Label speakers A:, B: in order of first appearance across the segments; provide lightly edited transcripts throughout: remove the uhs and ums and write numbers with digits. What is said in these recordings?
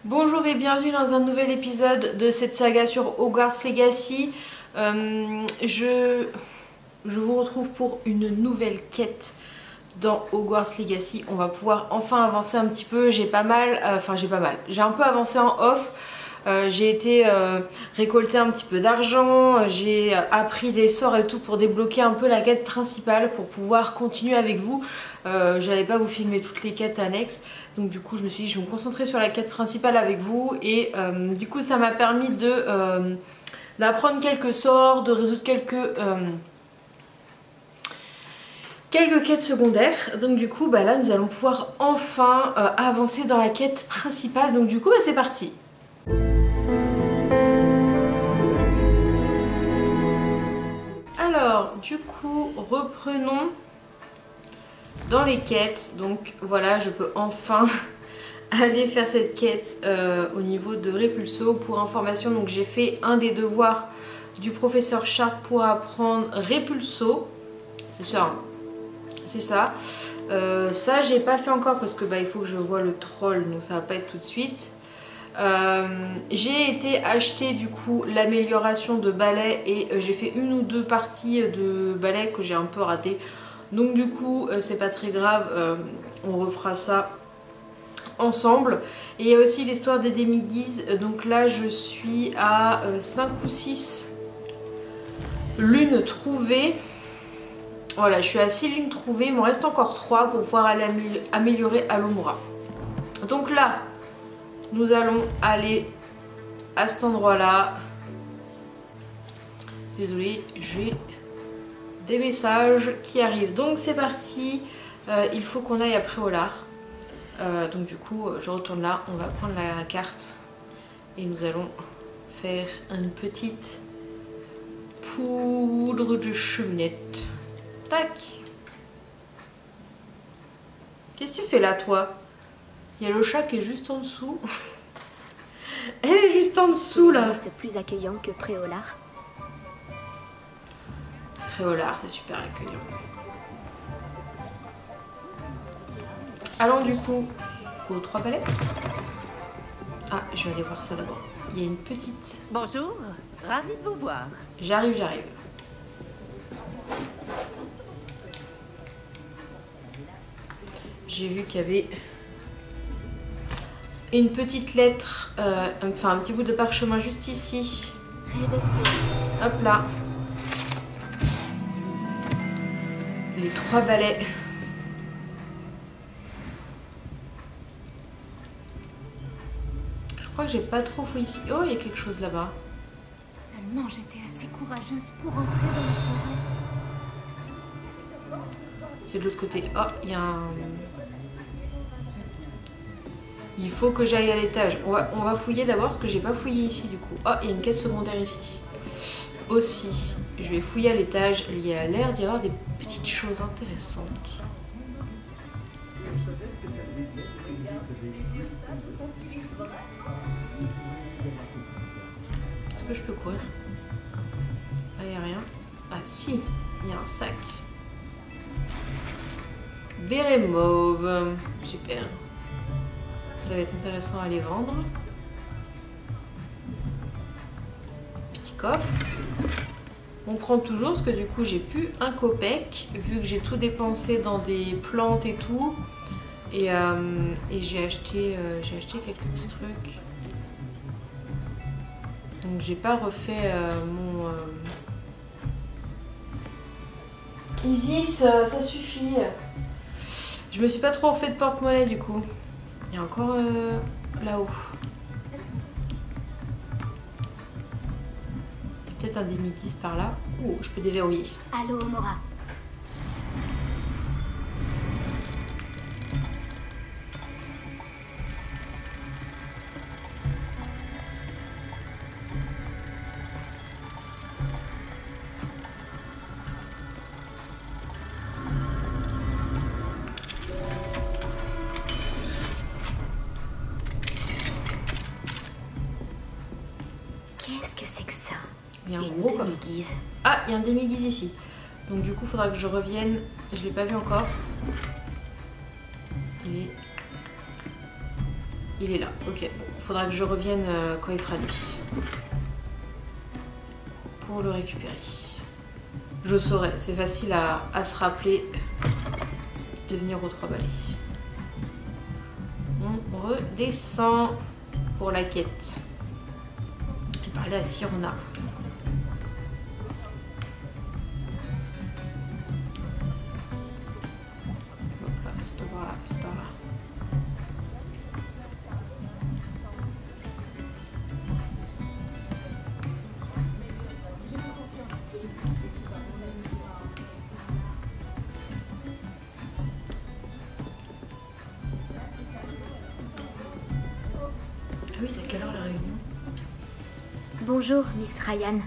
A: Bonjour et bienvenue dans un nouvel épisode de cette saga sur Hogwarts Legacy. Je vous retrouve pour une nouvelle quête dans Hogwarts Legacy. On va pouvoir enfin avancer un petit peu. J'ai un peu avancé en off. J'ai été récolter un petit peu d'argent, j'ai appris des sorts et tout pour débloquer un peu la quête principale pour pouvoir continuer avec vous. J'allais pas vous filmer toutes les quêtes annexes, donc du coup je me suis dit je vais me concentrer sur la quête principale avec vous et du coup ça m'a permis d'apprendre quelques sorts, de résoudre quelques quêtes secondaires. Donc du coup là nous allons pouvoir enfin avancer dans la quête principale, donc du coup c'est parti. Alors du coup reprenons dans les quêtes. Donc voilà, je peux enfin aller faire cette quête au niveau de Repulso. Pour information, donc j'ai fait un des devoirs du professeur Sharp pour apprendre Repulso, c'est ça hein, c'est ça. Ça j'ai pas fait encore parce que il faut que je voie le troll, donc ça va pas être tout de suite. J'ai été acheter du coup l'amélioration de balai et j'ai fait une ou deux parties de balai que j'ai un peu raté, donc du coup c'est pas très grave, on refera ça ensemble. Et il y a aussi l'histoire des demi-guises, donc là je suis à 5 ou 6 lunes trouvées. Voilà, je suis à 6 lunes trouvées, il m'en reste encore 3 pour pouvoir aller améliorer Alhambra. Donc là nous allons aller à cet endroit là. Désolée, j'ai des messages qui arrivent. Donc c'est parti, il faut qu'on aille à Préolard. Donc du coup je retourne là, on va prendre la carte et nous allons faire une petite poudre de cheminette. Tac. Qu'est-ce que tu fais là toi? Il y a le chat qui est juste en dessous. Elle est juste en dessous là.
B: C'est plus accueillant que Préolard.
A: Préolard, c'est super accueillant. Allons du coup aux 3 palais. Ah, je vais aller voir ça d'abord. Il y a une petite...
C: Bonjour, ravie de vous voir.
A: J'arrive. J'ai vu qu'il y avait une petite lettre, enfin un petit bout de parchemin juste ici. Hop là. Les 3 balais. Je crois que j'ai pas trop fouillé ici. Oh, il y a quelque chose là-bas.
B: Seulement j'étais assez courageuse pour entrer dans la forêt.
A: C'est de l'autre côté. Oh, il y a un... Il faut que j'aille à l'étage. On va fouiller d'abord ce que j'ai pas fouillé ici du coup. Oh, il y a une quête secondaire ici. Aussi, je vais fouiller à l'étage. Il y a l'air d'y avoir des petites choses intéressantes. Est-ce que je peux courir? Ah, il n'y a rien. Ah si, il y a un sac. Béret mauve. Super. Ça va être intéressant à les vendre. Petit coffre. On prend toujours parce que du coup j'ai plus un copec vu que j'ai tout dépensé dans des plantes et tout. Et j'ai acheté quelques petits trucs. Donc j'ai pas refait mon... Isis, ça suffit. Je me suis pas trop refait de porte-monnaie du coup. Il y a encore là-haut. Peut-être un demi-guise par là. Oh, je peux déverrouiller.
B: Allô, Mora. Qu'est-ce que c'est que ça?
A: Il y a un
B: Une
A: gros coffre.
B: demi-guise.
A: Ah, il y a un demi-guise ici. Donc du coup, il faudra que je revienne. Je l'ai pas vu encore. Il est Il est là, ok. Bon, faudra que je revienne quand il fera nuit. Pour le récupérer. Je saurai, c'est facile à se rappeler de venir aux 3 balais. On redescend pour la quête. Et parler à Sirona. Voilà, c'est pas par là, c'est par là. Oui, c'est à quelle heure la réunion?
B: Bonjour, Miss Ryan.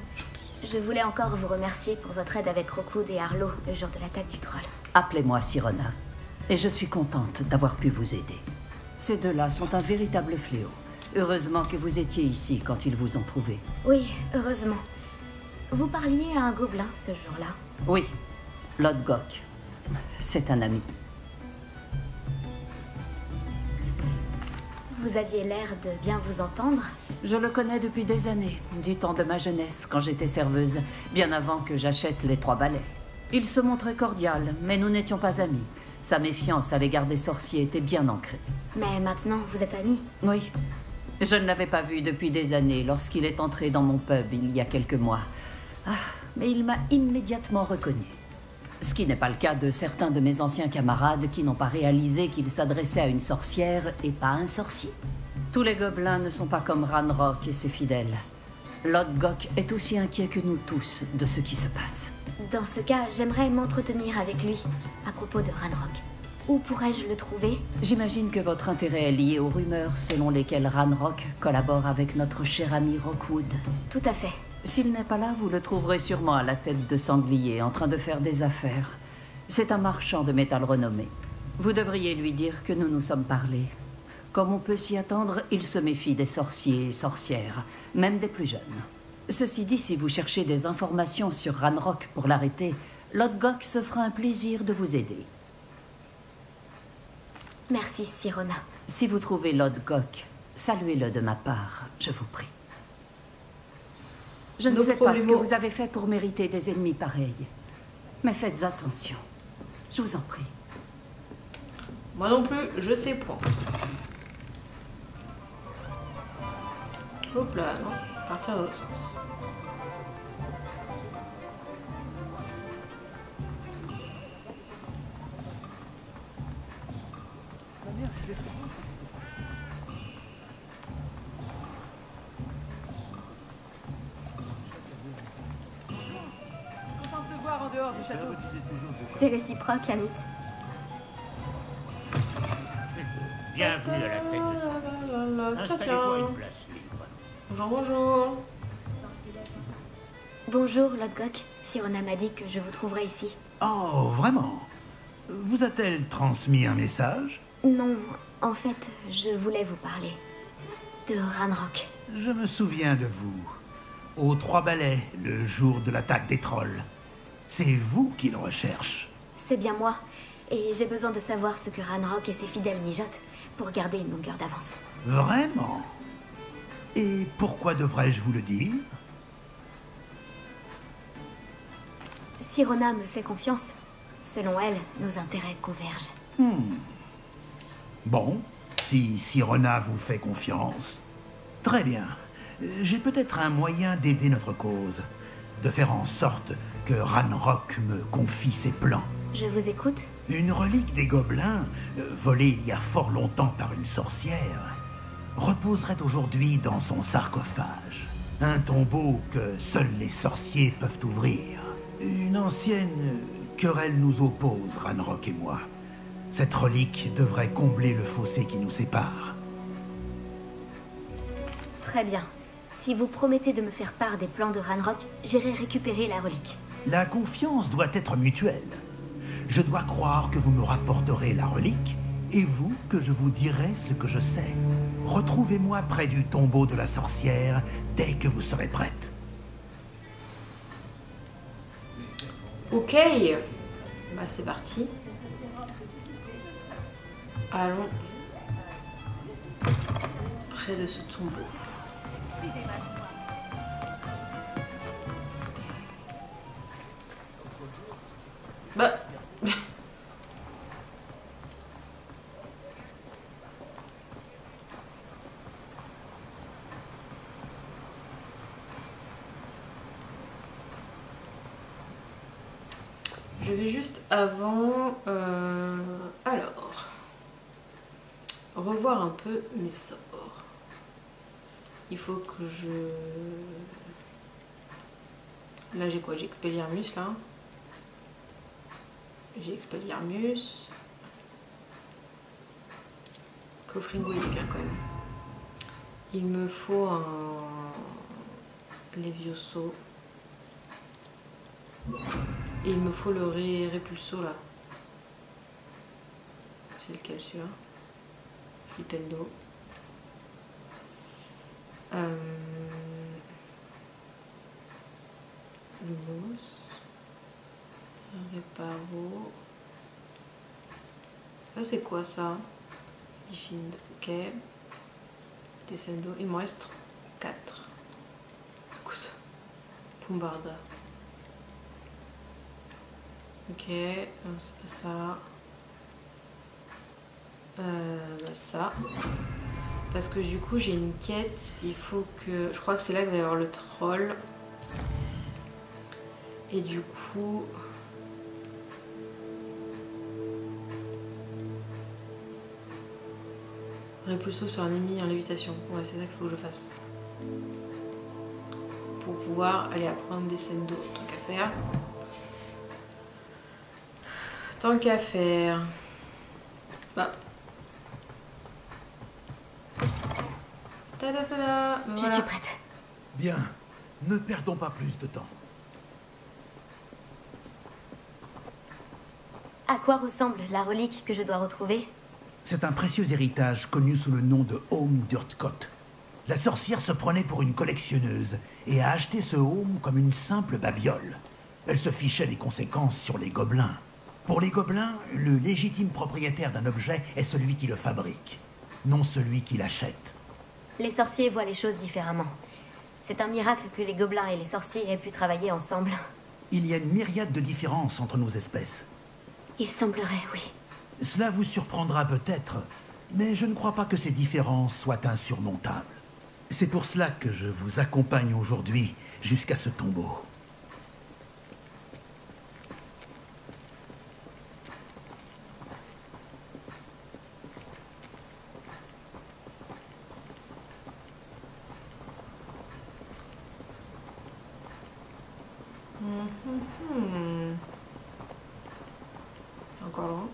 B: Je voulais encore vous remercier pour votre aide avec Rockwood et Harlow le jour de l'attaque du troll.
C: Appelez-moi Sirona. Et je suis contente d'avoir pu vous aider. Ces deux-là sont un véritable fléau. Heureusement que vous étiez ici quand ils vous ont trouvé.
B: Oui, heureusement. Vous parliez à un gobelin ce jour-là.
C: Oui, Lodgok. C'est un ami.
B: Vous aviez l'air de bien vous entendre.
C: Je le connais depuis des années, du temps de ma jeunesse, quand j'étais serveuse, bien avant que j'achète les 3 balais. Il se montrait cordial, mais nous n'étions pas amis. Sa méfiance à l'égard des sorciers était bien ancrée.
B: Mais maintenant, vous êtes amis.
C: Oui. Je ne l'avais pas vu depuis des années lorsqu'il est entré dans mon pub il y a quelques mois. Ah, mais il m'a immédiatement reconnu. Ce qui n'est pas le cas de certains de mes anciens camarades qui n'ont pas réalisé qu'il s'adressait à une sorcière et pas à un sorcier. Tous les gobelins ne sont pas comme Ranrock et ses fidèles. Lodgok est aussi inquiet que nous tous de ce qui se passe.
B: Dans ce cas, j'aimerais m'entretenir avec lui à propos de Ranrock. Où pourrais-je le trouver?
C: J'imagine que votre intérêt est lié aux rumeurs selon lesquelles Ranrock collabore avec notre cher ami Rockwood.
B: Tout à fait.
C: S'il n'est pas là, vous le trouverez sûrement à la tête de sanglier, en train de faire des affaires. C'est un marchand de métal renommé. Vous devriez lui dire que nous nous sommes parlé. Comme on peut s'y attendre, il se méfie des sorciers et sorcières, même des plus jeunes. Ceci dit, si vous cherchez des informations sur Ranrock pour l'arrêter, Lodgok se fera un plaisir de vous aider.
B: Merci, Sirona.
C: Si vous trouvez Lodgok, saluez-le de ma part, je vous prie. Je ne sais pas ce que vous avez fait pour mériter des ennemis pareils. Mais faites attention. Je vous en prie.
A: Moi non plus, je sais point. Hop là, non. Partir dans l'autre sens.
B: C'est réciproque, Amit.
D: Bienvenue à la tête de son. Installez-toi une place libre.
A: Bonjour, bonjour.
B: Bonjour, Lodgok. Sirona m'a dit que je vous trouverais ici.
D: Oh, vraiment? Vous a-t-elle transmis un message?
B: Non, en fait, je voulais vous parler. De Ranrock.
D: Je me souviens de vous. Aux 3 balais, le jour de l'attaque des trolls. C'est vous qui le recherche.
B: C'est bien moi. Et j'ai besoin de savoir ce que Ranrock et ses fidèles mijotent pour garder une longueur d'avance.
D: Vraiment? Et pourquoi devrais-je vous le dire?
B: Sirona me fait confiance. Selon elle, nos intérêts convergent.
D: Bon, si Sirona vous fait confiance. Très bien. J'ai peut-être un moyen d'aider notre cause. De faire en sorte que Ranrock me confie ses plans.
B: Je vous écoute.
D: Une relique des gobelins, volée il y a fort longtemps par une sorcière, reposerait aujourd'hui dans son sarcophage. Un tombeau que seuls les sorciers peuvent ouvrir. Une ancienne querelle nous oppose, Ranrock et moi. Cette relique devrait combler le fossé qui nous sépare.
B: Très bien. Si vous promettez de me faire part des plans de Ranrock, j'irai récupérer la relique.
D: La confiance doit être mutuelle. Je dois croire que vous me rapporterez la relique, et vous que je vous dirai ce que je sais. Retrouvez-moi près du tombeau de la sorcière dès que vous serez prête.
A: Ok. Bah c'est parti. Allons. près de ce tombeau. Bah... Je vais juste avant... alors... revoir un peu mes sorts. Il faut que je... Là j'ai quoi? J'ai Expelliarmus là. J'ai Expelliarmus. Coffringo il est bien quand même. Il me faut un Levioso. Et il me faut le Repulso là. C'est lequel celui-là? Flipendo. Lumos. Reparo. Ça c'est quoi ça? Diffind. Ok. Descendo. Il me reste 4. C'est quoi ça? Pombarda. Ok, c'est pas ça. Ça. Parce que du coup j'ai une quête, il faut que... Je crois que c'est là qu'il va y avoir le troll. Et du coup... Repulso sur un ennemi en lévitation. Ouais, c'est ça qu'il faut que je fasse. Pour pouvoir aller apprendre des scènes d'eau, tant qu'à faire. Tant qu'à faire. Bah. Ta-da-ta-da. Voilà.
B: Je suis prête.
D: Bien, ne perdons pas plus de temps.
B: À quoi ressemble la relique que je dois retrouver?
D: C'est un précieux héritage connu sous le nom de Home d'Urtkot. La sorcière se prenait pour une collectionneuse et a acheté ce home comme une simple babiole. Elle se fichait des conséquences sur les gobelins. Pour les gobelins, le légitime propriétaire d'un objet est celui qui le fabrique, non celui qui l'achète.
B: Les sorciers voient les choses différemment. C'est un miracle que les gobelins et les sorciers aient pu travailler ensemble.
D: Il y a une myriade de différences entre nos espèces.
B: Il semblerait, oui.
D: Cela vous surprendra peut-être, mais je ne crois pas que ces différences soient insurmontables. C'est pour cela que je vous accompagne aujourd'hui jusqu'à ce tombeau.
A: Encore loin.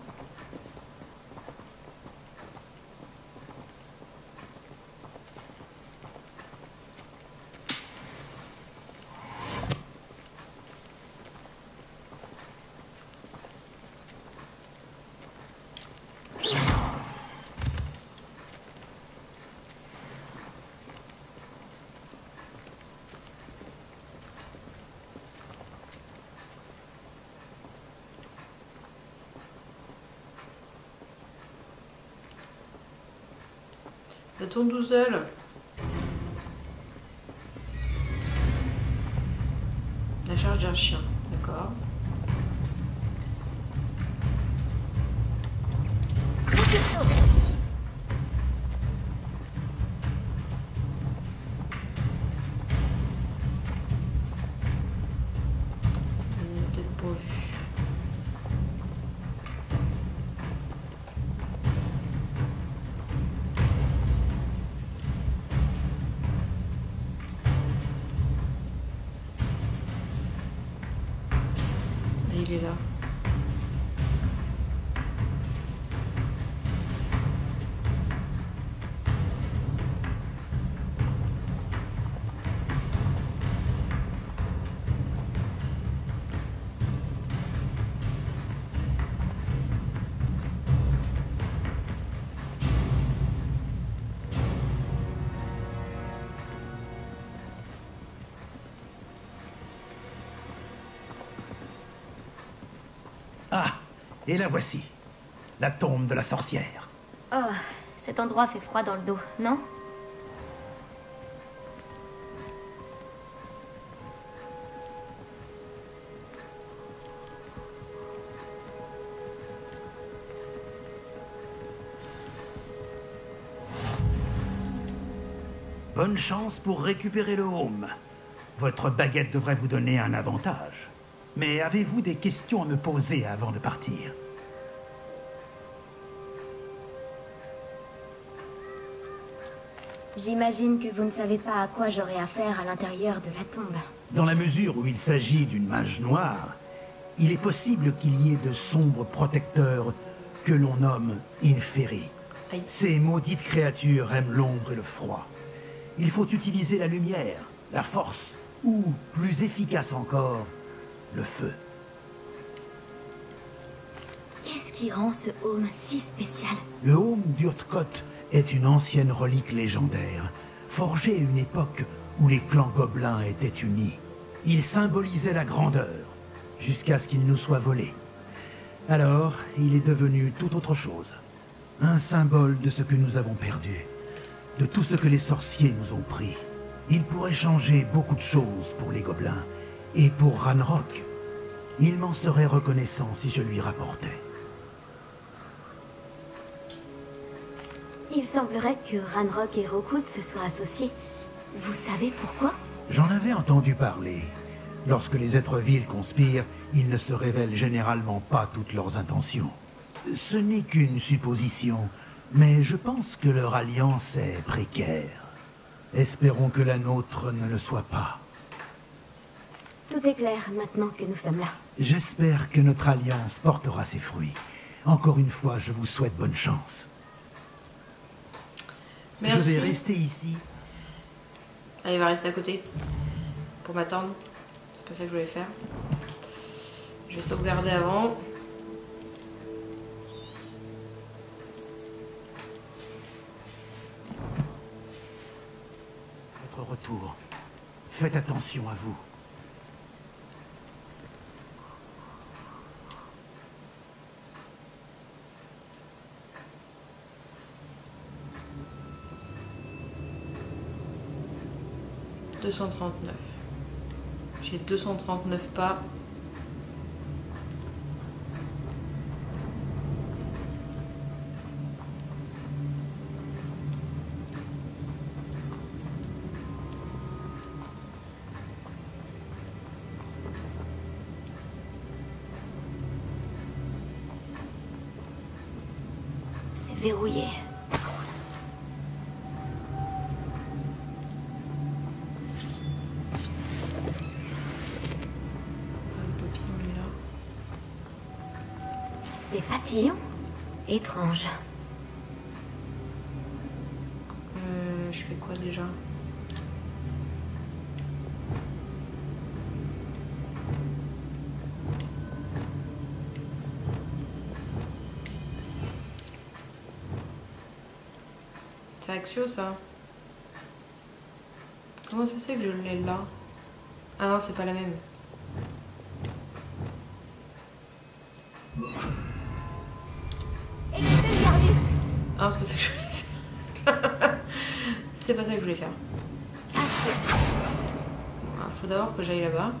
A: Ça tourne tout seul. La charge d'un chien, d'accord. Peut-être pas vu. Il est là.
D: Ah, et la voici. La tombe de la sorcière.
B: Oh, cet endroit fait froid dans le dos, non?
D: Bonne chance pour récupérer le home. Votre baguette devrait vous donner un avantage. Mais avez-vous des questions à me poser avant de partir?
B: J'imagine que vous ne savez pas à quoi j'aurai affaire à l'intérieur de la tombe.
D: Dans la mesure où il s'agit d'une mage noire, il est possible qu'il y ait de sombres protecteurs que l'on nomme Inferi.
A: Aïe.
D: Ces maudites créatures aiment l'ombre et le froid. Il faut utiliser la lumière, la force, ou, plus efficace encore, le feu.
B: Qu'est-ce qui rend ce home si spécial?
D: Le home d'Urtkot est une ancienne relique légendaire, forgée à une époque où les clans gobelins étaient unis. Il symbolisait la grandeur, jusqu'à ce qu'il nous soit volé. Alors, il est devenu tout autre chose. Un symbole de ce que nous avons perdu, de tout ce que les sorciers nous ont pris. Il pourrait changer beaucoup de choses pour les gobelins, et pour Ranrock. Il m'en serait reconnaissant si je lui rapportais.
B: Il semblerait que Ranrock et Rockwood se soient associés. Vous savez pourquoi?
D: J'en avais entendu parler. Lorsque les êtres vils conspirent, ils ne se révèlent généralement pas toutes leurs intentions. Ce n'est qu'une supposition, mais je pense que leur alliance est précaire. Espérons que la nôtre ne le soit pas.
B: Tout est clair maintenant que nous sommes là.
D: J'espère que notre alliance portera ses fruits. Encore une fois, je vous souhaite bonne chance.
A: Merci.
D: Je vais rester ici.
A: Ah, il va rester à côté. Pour m'attendre. C'est pas ça que je voulais faire. Je vais sauvegarder avant.
D: Votre retour. Faites attention à vous. «
A: 239. J'ai 239 pas.
B: C'est verrouillé. Des papillons? Étrange.
A: Je fais quoi déjà? C'est Axio ça? Comment ça se fait que je l'ai là? Ah non, c'est pas la même. Ah, c'est pas ça que je voulais faire. C'est pas ça que je voulais faire. Faut d'abord que j'aille là-bas.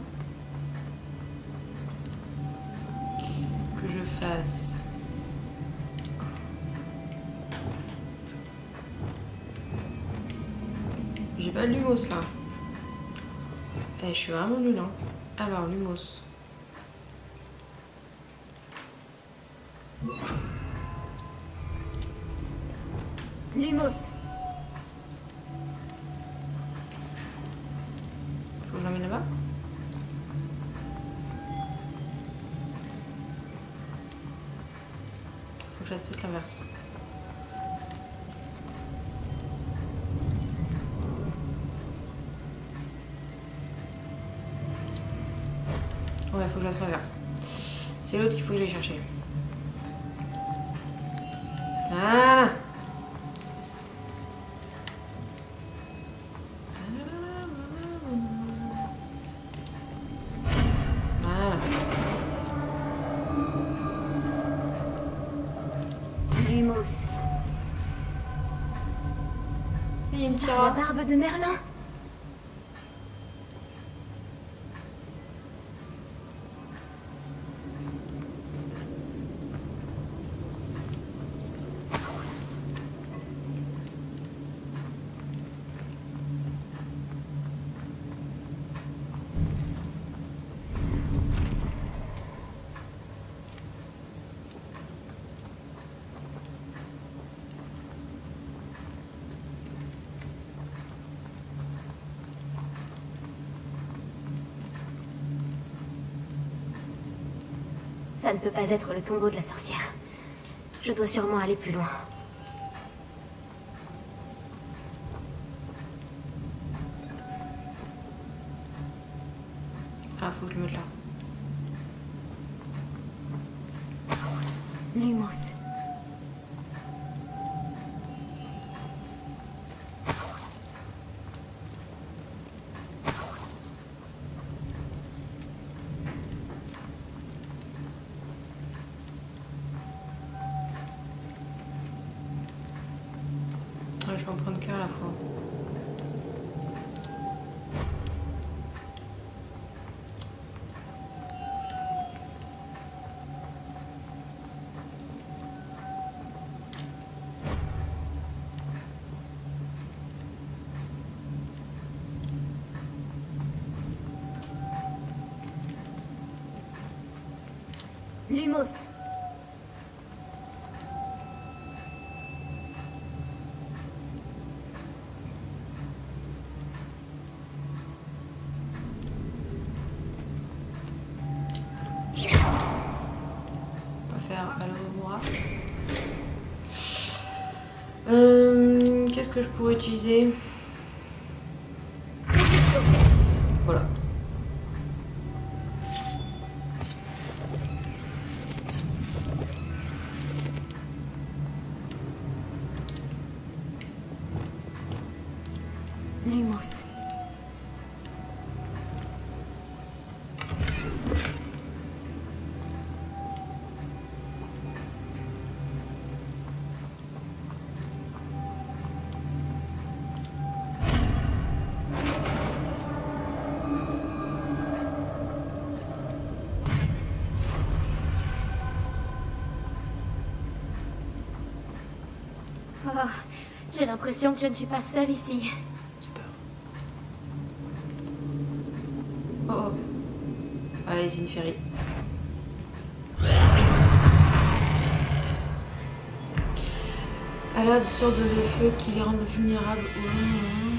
A: Que je fasse. J'ai pas de Lumos là. Eh, je suis vraiment nulle, hein. Alors, Lumos.
B: Lumos.
A: Faut que je l'emmène là-bas. Faut que je fasse tout l'inverse. Ouais, faut que je fasse l'inverse. C'est l'autre qu'il faut que j'aille chercher. Ah! Voilà.
B: Lumos.
A: Il me
B: La
A: tira.
B: barbe de Merlin. Ça ne peut pas être le tombeau de la sorcière. Je dois sûrement aller plus loin.
A: Ah, faut que je le mette là.
B: Lumos.
A: Ah, je vais en prendre qu'un à la fois.
B: Lumos.
A: On va faire Alohomora. Qu'est-ce que je pourrais utiliser? Voilà.
B: Lumos. Oh, j'ai l'impression que je ne suis pas seule ici.
A: Oh oh. Ah, la Zinferi. Elle a des sortes de feu qui les rendent vulnérables au long.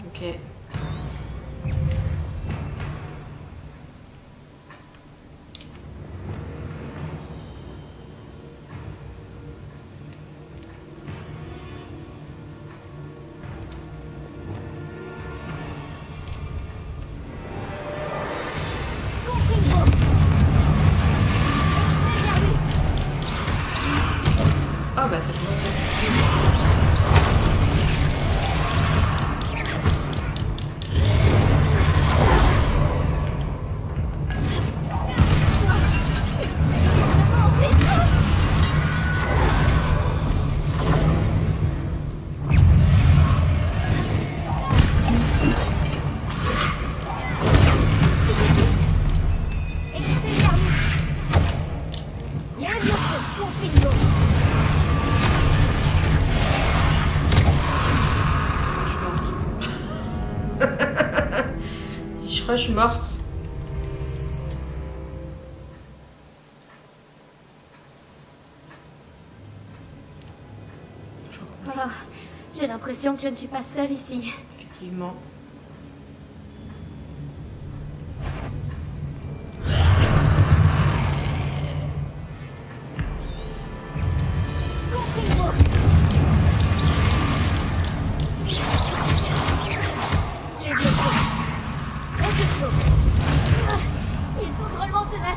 A: Ok. Ah bah ça commence bien. Je crois que je suis morte.
B: Oh, j'ai l'impression que je ne suis pas seule ici.
A: Effectivement.
B: Ils sont drôlement tenaces.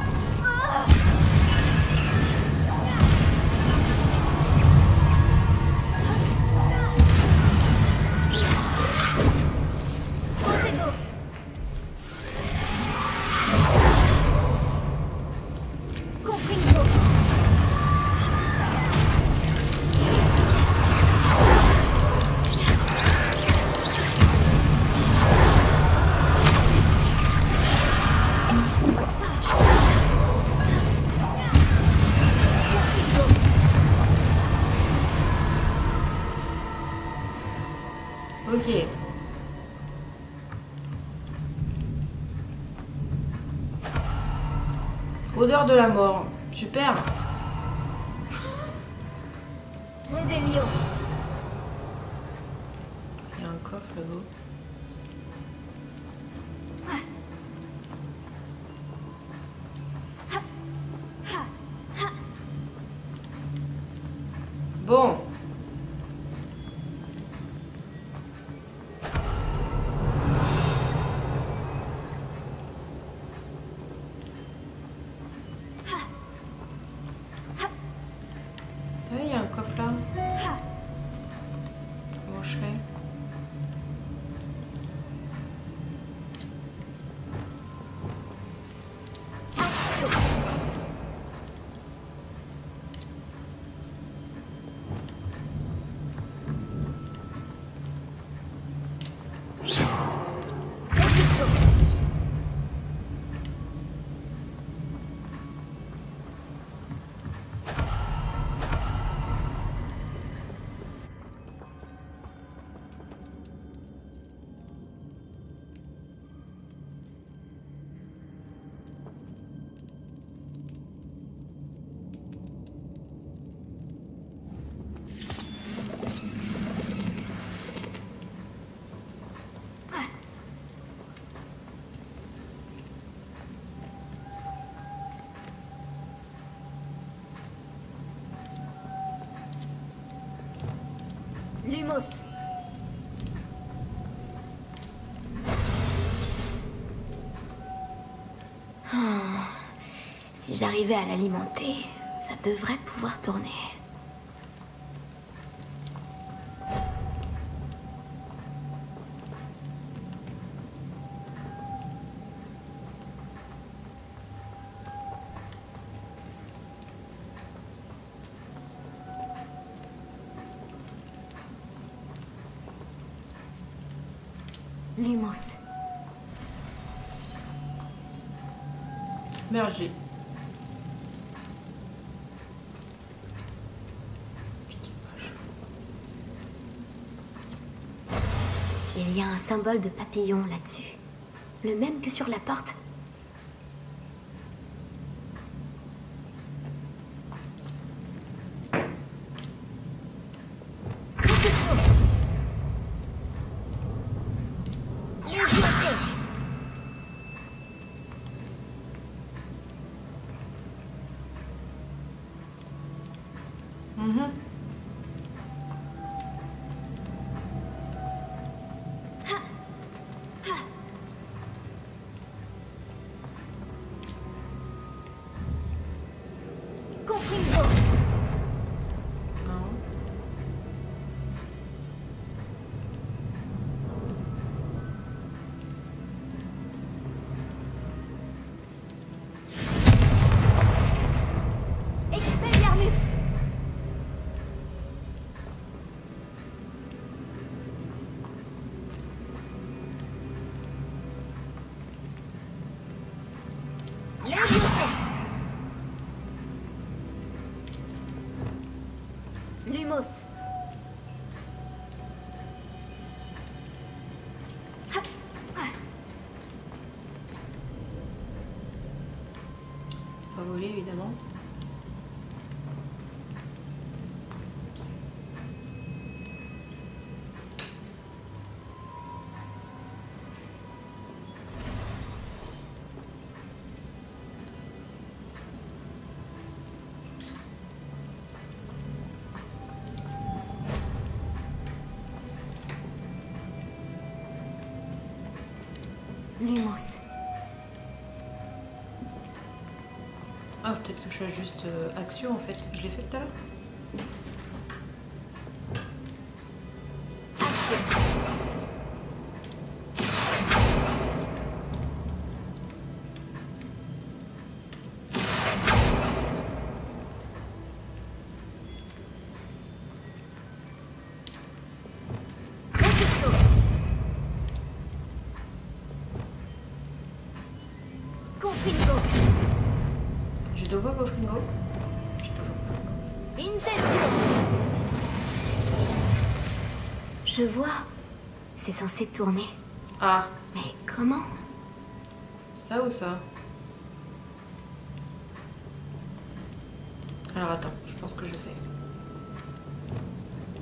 A: Ok. Odeur de la mort. Super.
B: Revelio.
A: Il y a un coffre là-haut. Bon. Il y a un coffre là. Comment je fais?
B: Lumos. Si j'arrivais à l'alimenter, ça devrait pouvoir tourner. Lumos.
A: Berger.
B: Il y a un symbole de papillon là-dessus. Le même que sur la porte. Lumos.
A: Pas voler évidemment.
B: Lumos.
A: Ah, peut-être que je fais juste action en fait. Je l'ai fait tout à l'heure. Je dois voir Gofringo.
B: Je vois. C'est censé tourner.
A: Ah,
B: Mais comment?
A: ça ou ça? Alors attends, je pense que je sais.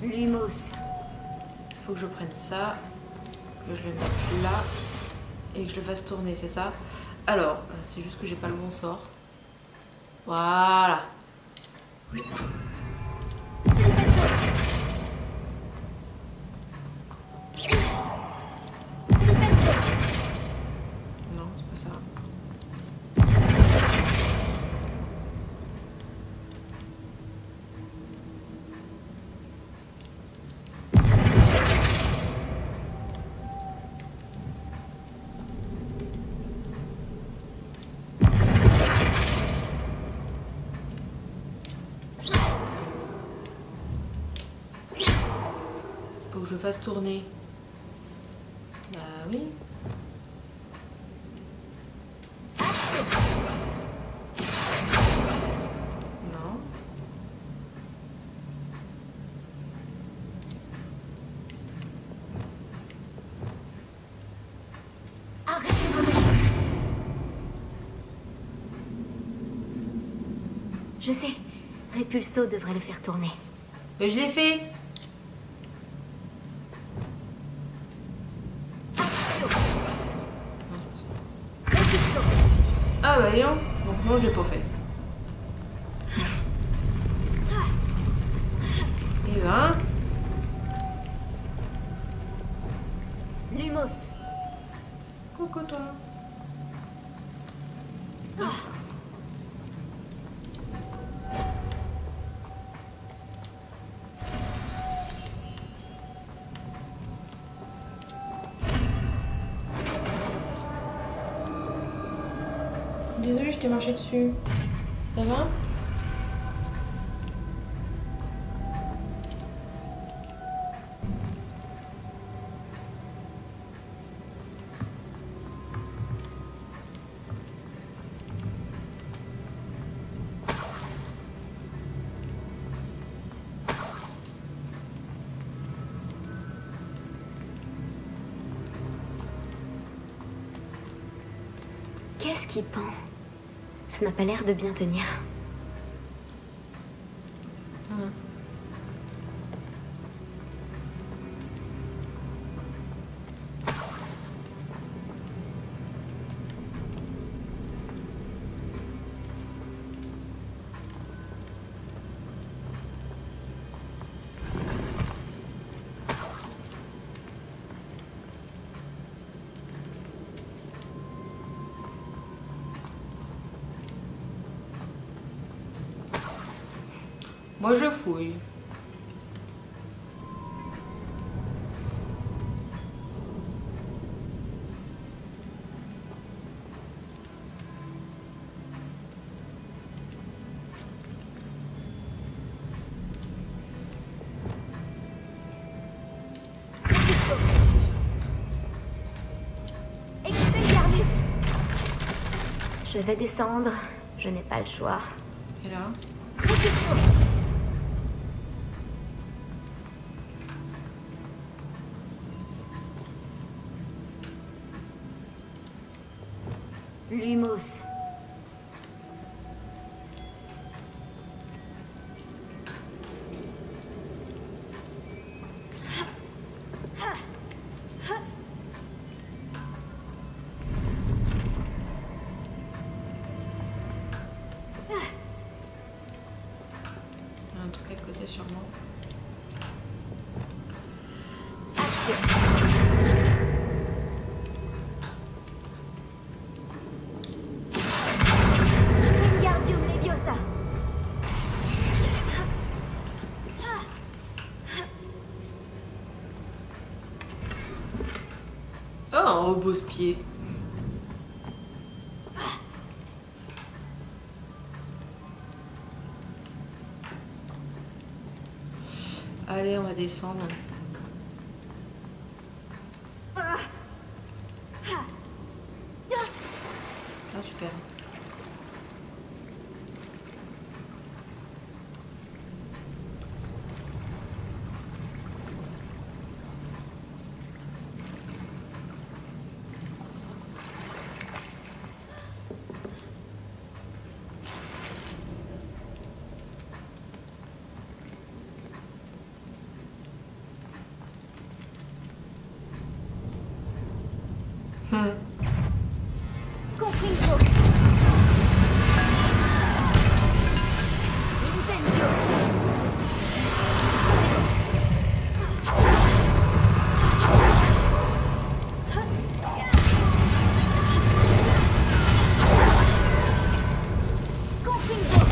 B: Lumos.
A: Faut que je prenne ça, que je le mette là et que je le fasse tourner, c'est ça? Alors, c'est juste que j'ai pas le bon sort. Voilà. faut que je fasse tourner. Bah oui. Non.
B: Je sais. Repulso devrait le faire tourner.
A: Mais je l'ai fait. Ah bah non. Donc non, je l'ai pas fait. Et ben...
B: Lumos.
A: Coucou toi. Désolée, je t'ai marché dessus. Ça va?
B: Qu'est-ce qui pend? Ça n'a pas l'air de bien tenir.
A: Moi je fouille.
B: Expelliarmus. Je vais descendre. Je n'ai pas le choix.
A: Et là?
B: Lumos.
A: Il y a un truc à côté sûrement.
B: Wingardium Leviosa.
A: Oh, un repose-pied. Allez, on va descendre. Ah, super.
B: Confringo. Incendio. Confringo.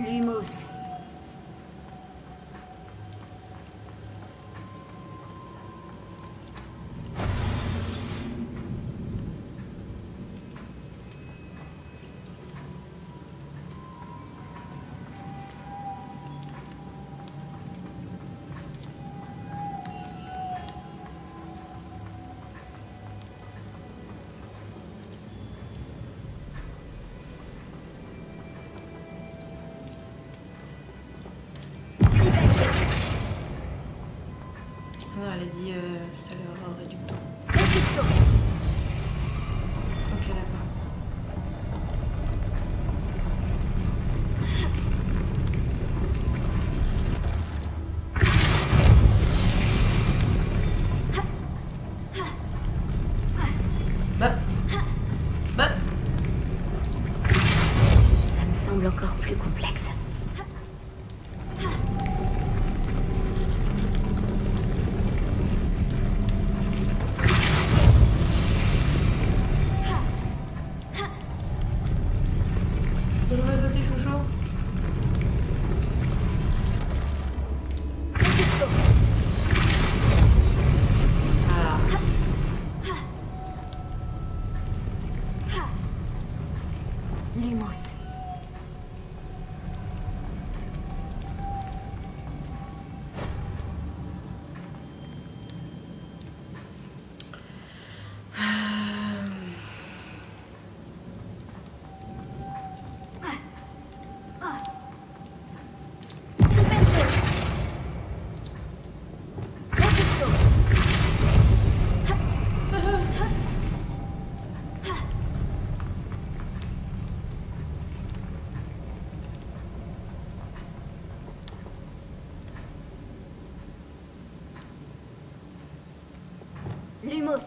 B: Lumos.
A: Non, elle a dit tout à l'heure réducteur.
B: Réduction.
A: Ok, d'accord. Bah.
B: Ça me semble encore plus complexe.
A: Je vais sauter, chouchou. Ah.
B: Lumos. Lumos.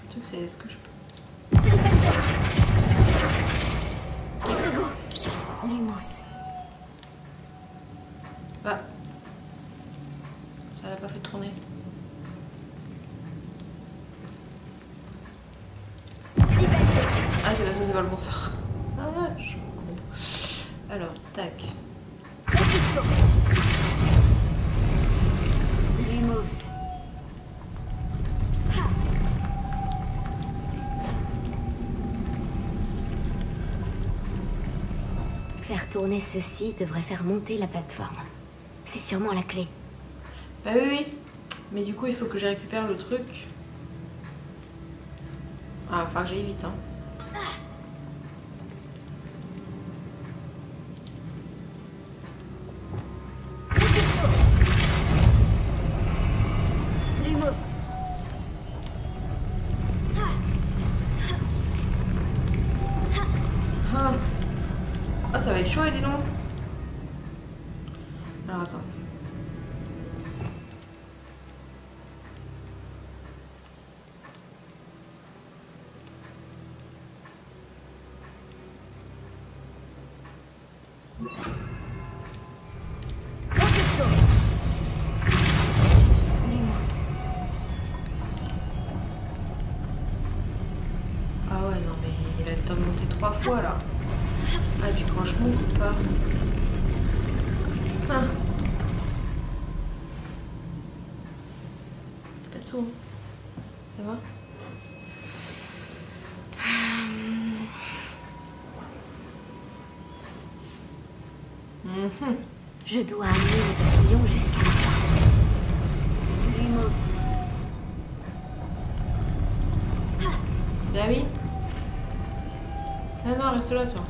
A: Le truc, c'est est-ce que je peux.
B: Lumos.
A: Ah. Ça l'a pas fait tourner. Ah, c'est parce que c'est pas le bon sort. Ah, je suis con. Alors, tac.
B: Lumos. Faire tourner ceci devrait faire monter la plateforme. C'est sûrement la clé.
A: Bah oui, oui. Mais du coup, il faut que je récupère le truc. Ah, enfin que j'aille vite, hein.
B: Lumos.
A: Ah. Ah, ça va être chaud, elle est longue. Alors, attends.
B: Lumos.
A: Ah ouais, non, mais il a le temps de monter 3 fois, là. Ah, et puis quand je monte, il part. Ah. C'est le tout. Ça va? Mhm.
B: Je dois amener le papillon jusqu'à la porte. Lumos.
A: Ah oui? Non, non, reste là, toi.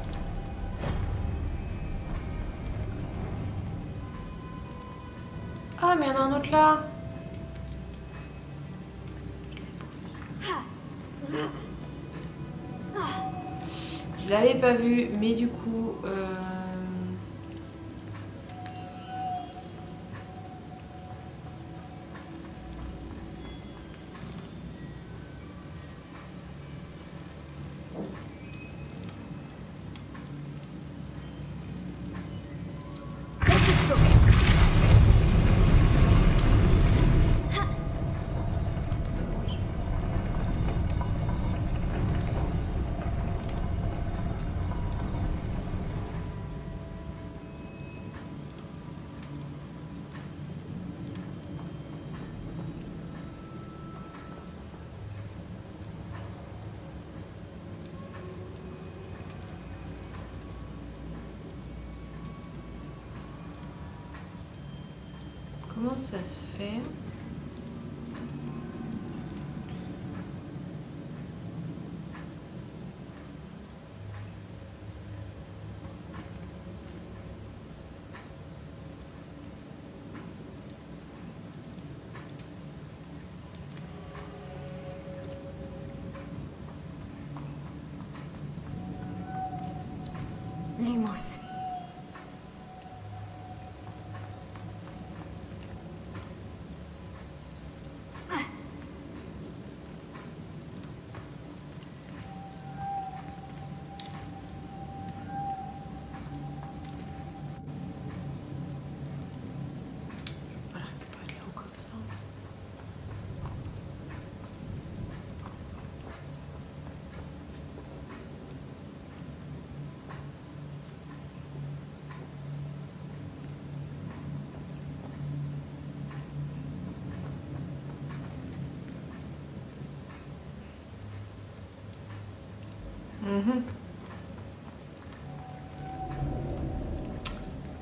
A: Ah, mais il y en a un autre là. Je l'avais pas vu, mais du coup, Comment ça se fait?
B: Lumos.
A: Voilà, récupérer l'eau comme ça.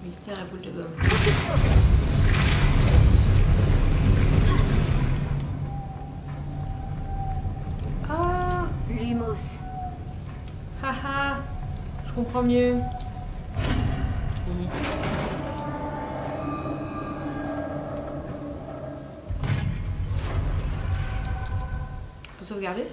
A: Mystère à boule de gomme. Ah,
B: Lumos.
A: haha, je comprends mieux. Faut sauvegarder.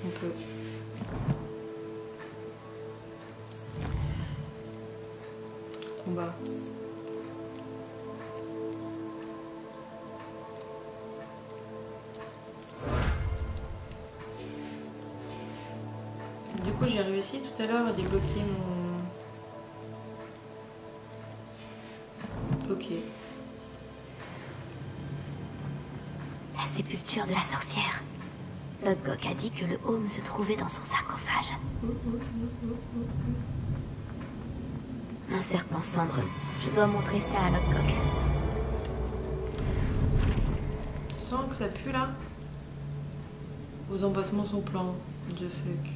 A: On peut. Combat. Du coup, j'ai réussi tout à l'heure à débloquer mon... Ok.
B: La sépulture de la sorcière. Lodgok a dit que le home se trouvait dans son sarcophage. Un serpent cendreux. Je dois montrer ça à Lodgok.
A: Tu sens que ça pue là? Vos embassements sont pleins de fuck.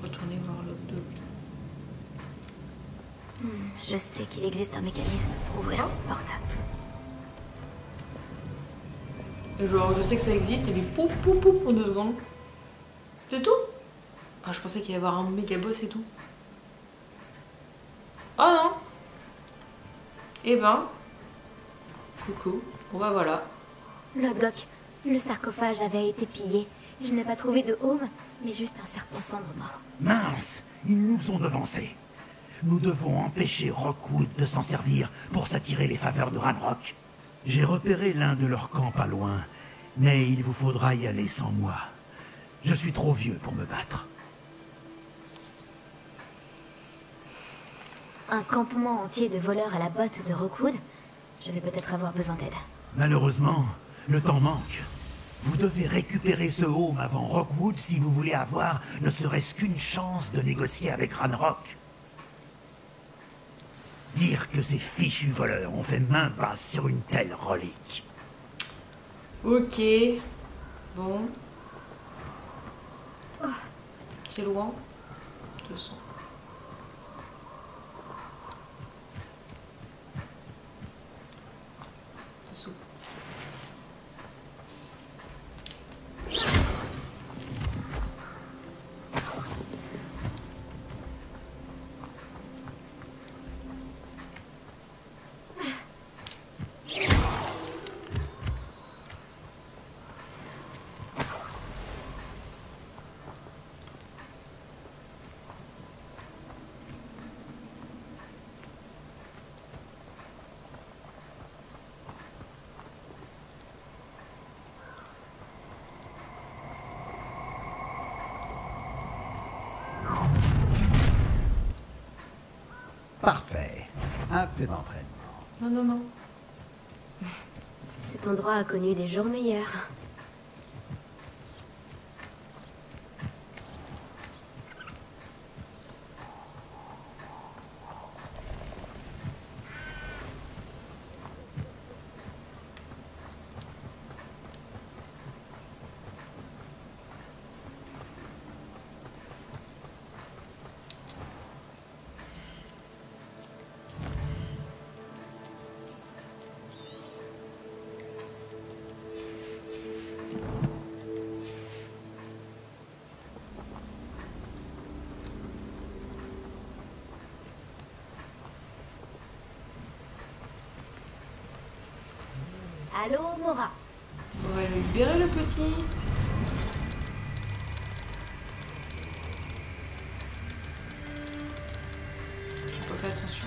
A: Retournez voir l'autre.
B: Je sais qu'il existe un mécanisme pour ouvrir cette porte.
A: Genre, je sais que ça existe et puis pouf pouf pouf en 2 secondes. C'est tout? Ah, je pensais qu'il y avait un méga boss et tout. Oh non! Eh ben. Coucou. Bon bah voilà.
B: Lodgok, le sarcophage avait été pillé. Je n'ai pas trouvé de home, mais juste un serpent cendre mort.
D: Mince, ils nous ont devancés. Nous devons empêcher Rockwood de s'en servir pour s'attirer les faveurs de Ranrock. J'ai repéré l'un de leurs camps pas loin, mais il vous faudra y aller sans moi. Je suis trop vieux pour me battre.
B: Un campement entier de voleurs à la botte de Rockwood. Je vais peut-être avoir besoin d'aide.
D: Malheureusement, le temps manque. Vous devez récupérer ce home avant Rockwood si vous voulez avoir ne serait-ce qu'une chance de négocier avec Ranrock. Dire que ces fichus voleurs ont fait main basse sur une telle relique.
A: Ok. Bon. C'est loin. 200. C'est souple.
E: Un peu d'entraînement.
A: Non, non, non.
B: Cet endroit a connu des jours meilleurs. Allô, Mora.
A: On va le libérer, le petit. J'ai pas fait attention.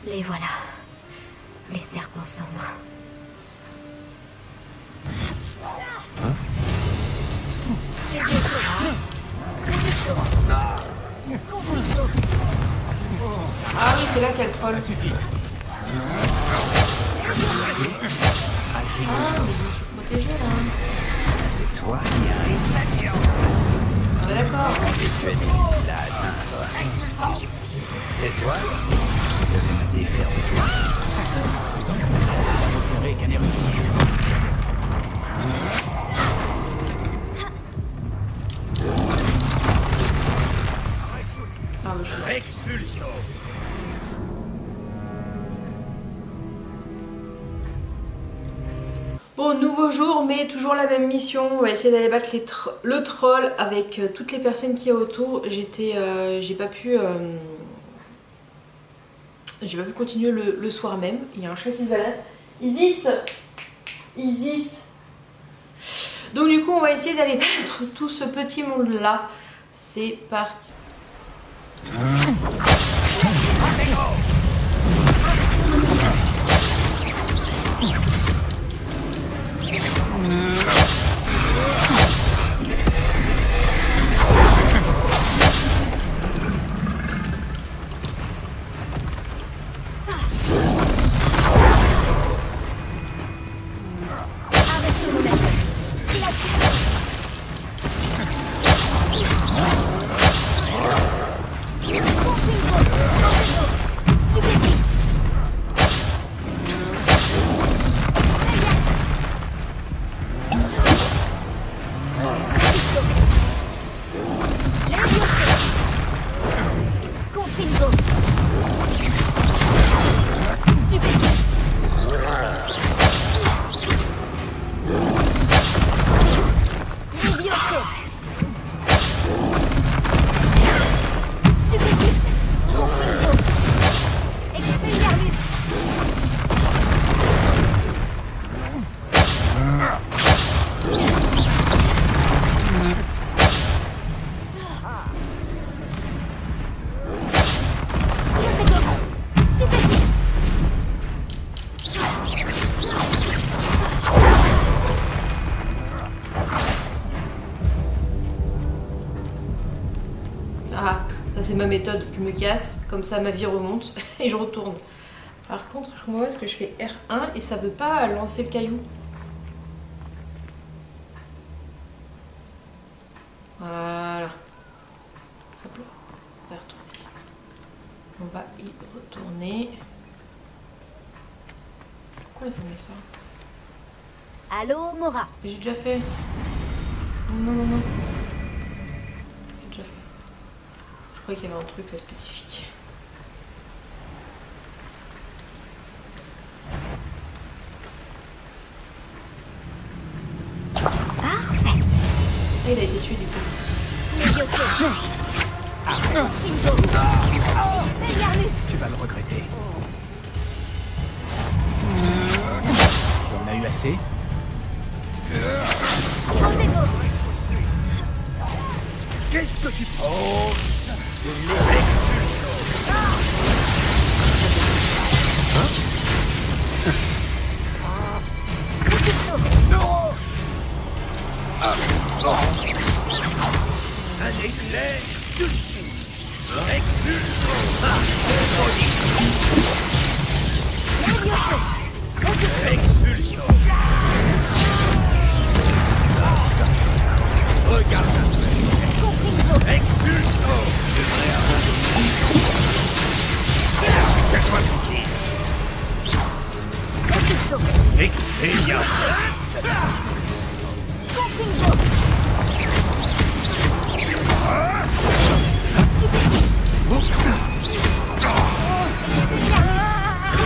B: Les voilà. Les serpents cendres.
A: Ah oui, c'est là qu'elle troll.
E: Ça suffit.
A: Ah, mais je me suis protégée là.
D: C'est toi qui arrives.
A: Ah bah d'accord.
D: Tu es difficile à atteindre. C'est toi? Je vais me défaire de toi.
E: Vous ferez qu'un éruptif.
A: Ah, bah, je...
D: Expulsion.
A: Bon, nouveau jour, mais toujours la même mission. On va essayer d'aller battre le troll avec toutes les personnes qu'il y a autour. J'ai pas pu continuer le soir même. Il y a un chat qui se balade. Isis. Isis. Donc du coup, on va essayer d'aller battre tout ce petit monde-là. C'est parti. Ah, ça c'est ma méthode, je me casse, comme ça ma vie remonte et je retourne. Par contre, je comprends pas parce que je fais R1 et ça veut pas lancer le caillou. Voilà. Hop là, on va retourner. On va y retourner. Pourquoi ça met ça?
B: Allô, Mora.
A: Mais j'ai déjà fait. Non, non, non. J'ai déjà fait. Je croyais qu'il y avait un truc spécifique.
B: Parfait.
A: Et il a été tué du coup.
E: Tu vas le regretter. Tu en as eu assez?
F: Un éclair expulsion. Regarde. Expulsion. C'est quoi ce tir? Expédience.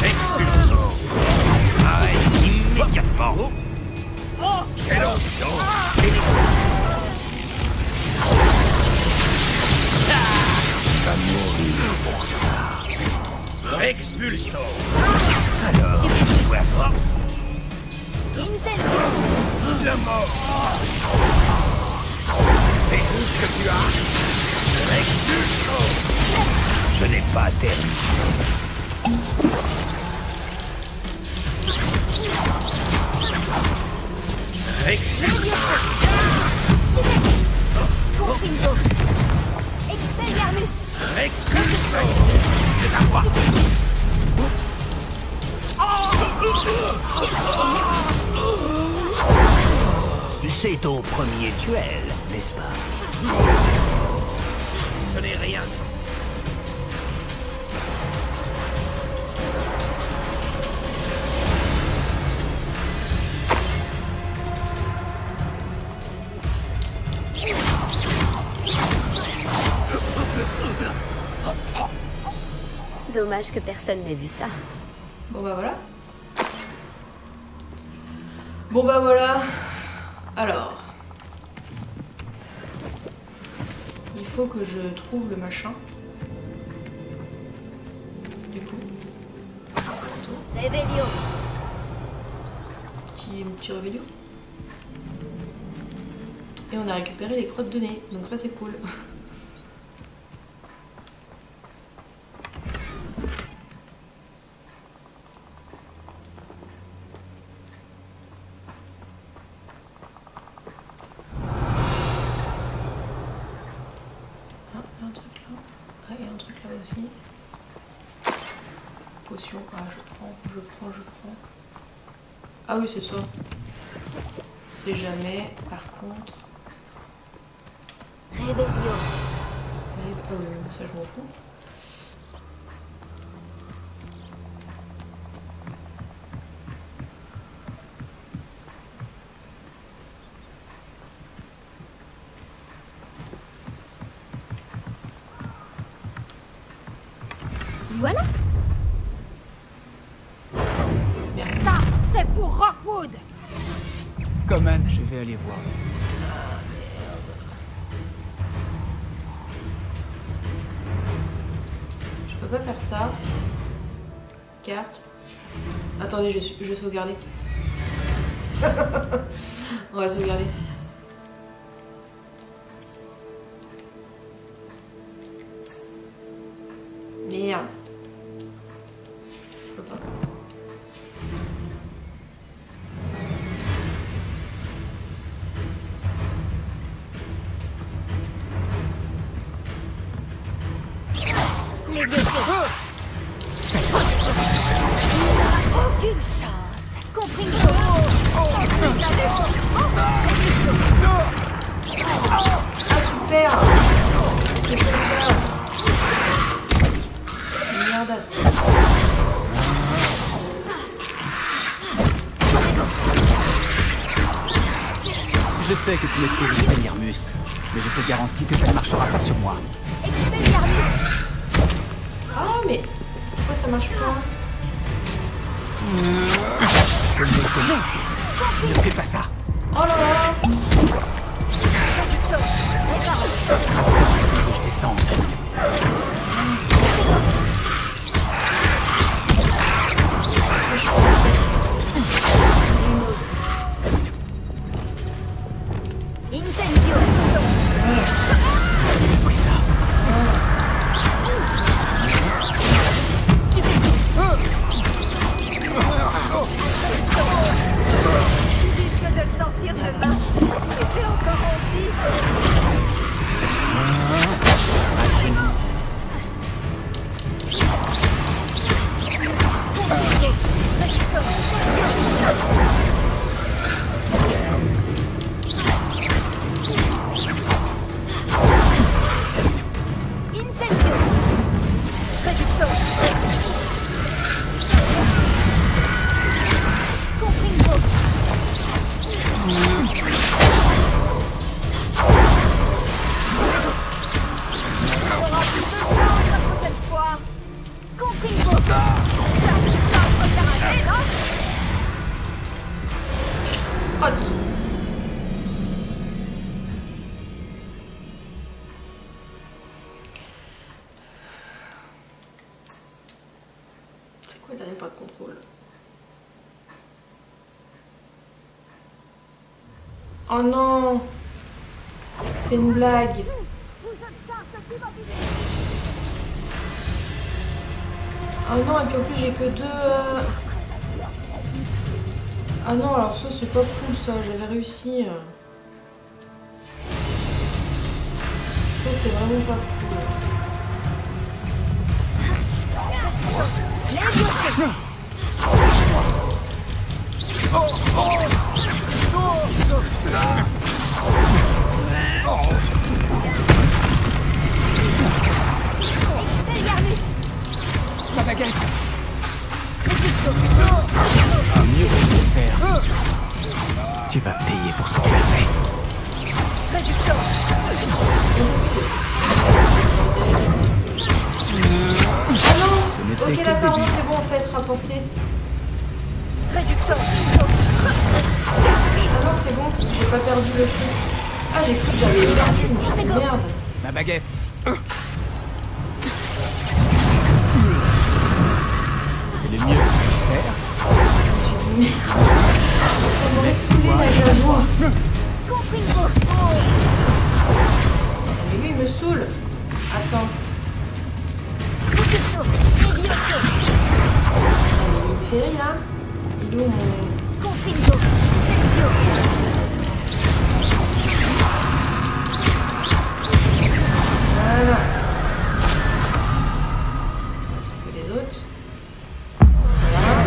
F: Expulsion. Arrête immédiatement. Quelle option? Va mourir pour ça. Expulsion. Alors, tu joues à ça? La mort. C'est tout ce que tu as. Expulsion. Je n'ai pas terminé. Expulsion. Expulsion. C'est à moi. C'est ton premier duel, n'est-ce pas? Ce n'est rien.
B: Dommage que personne n'ait vu ça.
A: Bon bah voilà. Bon bah voilà. Alors. Il faut que je trouve le machin. Du coup.
B: Réveillon.
A: Petit réveillon. Et on a récupéré les crottes de nez. Donc ça c'est cool. Potion, ah je prends. Ah oui c'est ça. C'est jamais, par contre.
B: Réveillon.
A: Ça je m'en fous.
B: Voilà.
A: Merci.
G: Ça, c'est pour Rockwood.
E: Coman, je vais aller voir.
A: Je peux pas faire ça. Carte. Attendez, je vais sauvegarder. On va sauvegarder. Merde. Je peux pas.
B: Les vieux aucune chance. Compris.
A: Ah super. C'est quoi ça? Merdasse.
E: Je sais que tu maîtrises Expelliarmus, mais je te garantis que ça ne marchera pas sur moi.
A: Ah mais pourquoi ça marche pas?
E: Ne fais pas ça.
A: Oh là là.
E: Je descends.
B: Incendio.
A: Pourquoi le dernier pas de contrôle? Oh non! C'est une blague! Oh non, et puis en plus j'ai que deux... Ah non, alors ça c'est pas cool ça, j'avais réussi. Ça c'est vraiment pas cool.
E: Ma baguette. Ah, mieux que je puisse faire. Tu vas payer pour ce que tu as fait.
A: Ah non! Ok d'accord, c'est bon en fait, rapporté. Ah non c'est bon, j'ai pas perdu le truc. Ah j'ai cru que j'avais perdu, mais je suis merde.
E: Ma baguette. C'est le mieux que je puisse faire.
A: Mais ça m'aurait saoulé la voix. Mais lui il me saoule. Attends. Il me fait rire là. Il est où mon... Voilà. On les autres. Voilà.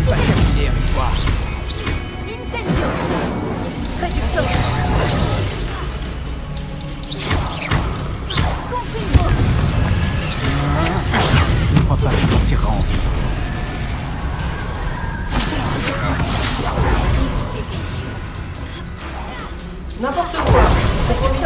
E: Pas terminé avec toi. Je ne crois pas que tu t'en tireras en vie.
A: N'importe quoi. C'est promis.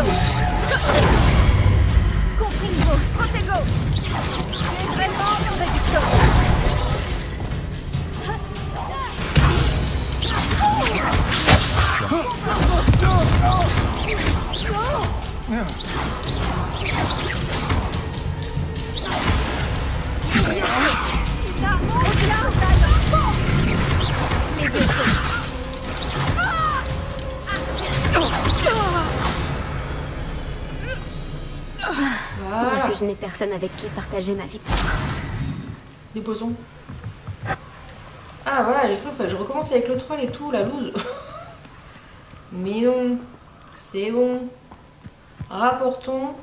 B: Dire que je n'ai personne avec qui partager ma victoire.
A: Des poissons. Ah voilà, j'ai cru que je recommence avec le troll et tout, la loose. Mais non, c'est bon. Rapportons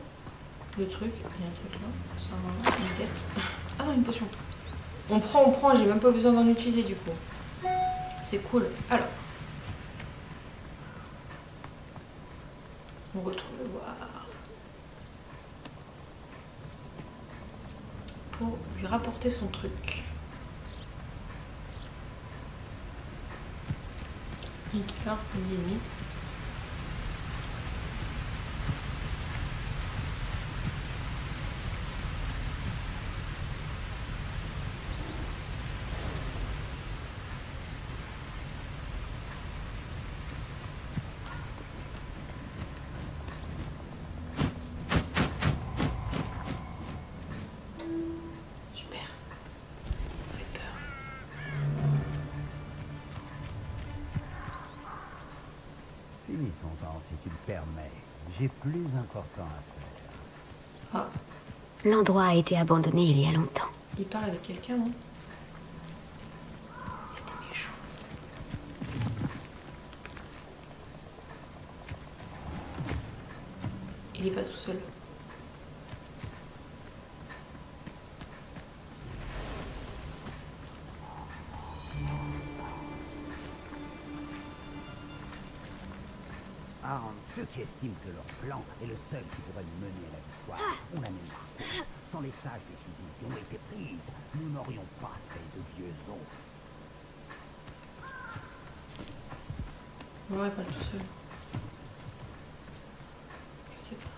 A: le truc. Il y a un truc là, ça va, une tête. Ah non, une potion. On prend, j'ai même pas besoin d'en utiliser du coup. C'est cool. Alors. On retourne le voir. Pour lui rapporter son truc. Nickel, midi et demi. Super. On fait peur.
D: Finissons-en si tu le permets. J'ai plus important à faire.
A: Ah,
B: L'endroit a été abandonné il y a longtemps.
A: il parle avec quelqu'un, non? Il y a des méchants. Il est pas tout seul.
D: Arme ceux qui estiment que leur plan est le seul qui pourrait nous mener à la victoire. On a même marqué. Sans les sages décisions qui ont été prises, nous n'aurions pas fait de vieux os.
A: Ouais, pas tout seul. Je sais pas.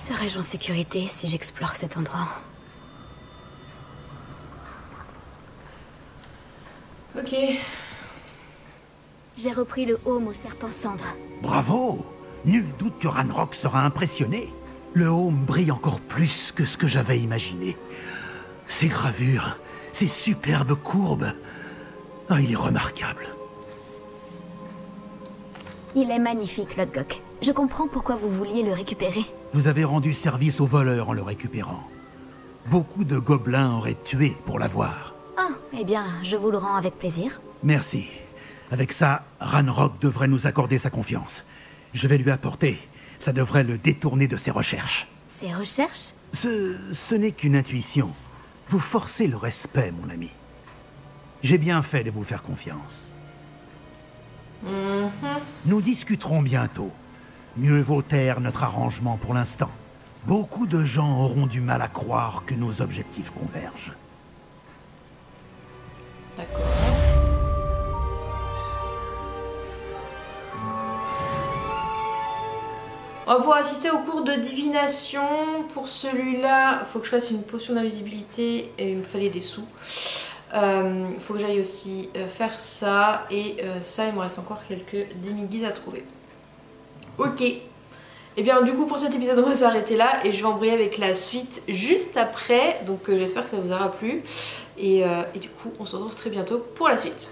B: Serais-je en sécurité si j'explore cet endroit?
A: Ok.
B: J'ai repris le home au serpent cendre.
D: Bravo! Nul doute que Ranrock sera impressionné. Le home brille encore plus que ce que j'avais imaginé. Ces gravures, ces superbes courbes... Ah, il est remarquable.
B: Il est magnifique, Lodgok. Je comprends pourquoi vous vouliez le récupérer.
D: Vous avez rendu service aux voleurs en le récupérant. Beaucoup de gobelins auraient tué pour l'avoir.
B: Ah, eh bien, je vous le rends avec plaisir.
D: Merci. Avec ça, Ranrock devrait nous accorder sa confiance. Je vais lui apporter. Ça devrait le détourner de ses recherches.
B: Ses recherches?
D: Ce n'est qu'une intuition. Vous forcez le respect, mon ami. J'ai bien fait de vous faire confiance. Nous discuterons bientôt. Mieux vaut taire notre arrangement pour l'instant. Beaucoup de gens auront du mal à croire que nos objectifs convergent.
A: D'accord. On va pouvoir assister au cours de divination. Pour celui-là, il faut que je fasse une potion d'invisibilité et il me fallait des sous. Il faut que j'aille aussi faire ça. Et ça, il me reste encore quelques demi-guises à trouver. Ok. Et bien du coup pour cet épisode on va s'arrêter là. Et je vais embrayer avec la suite juste après. Donc j'espère que ça vous aura plu. Et du coup on se retrouve très bientôt pour la suite.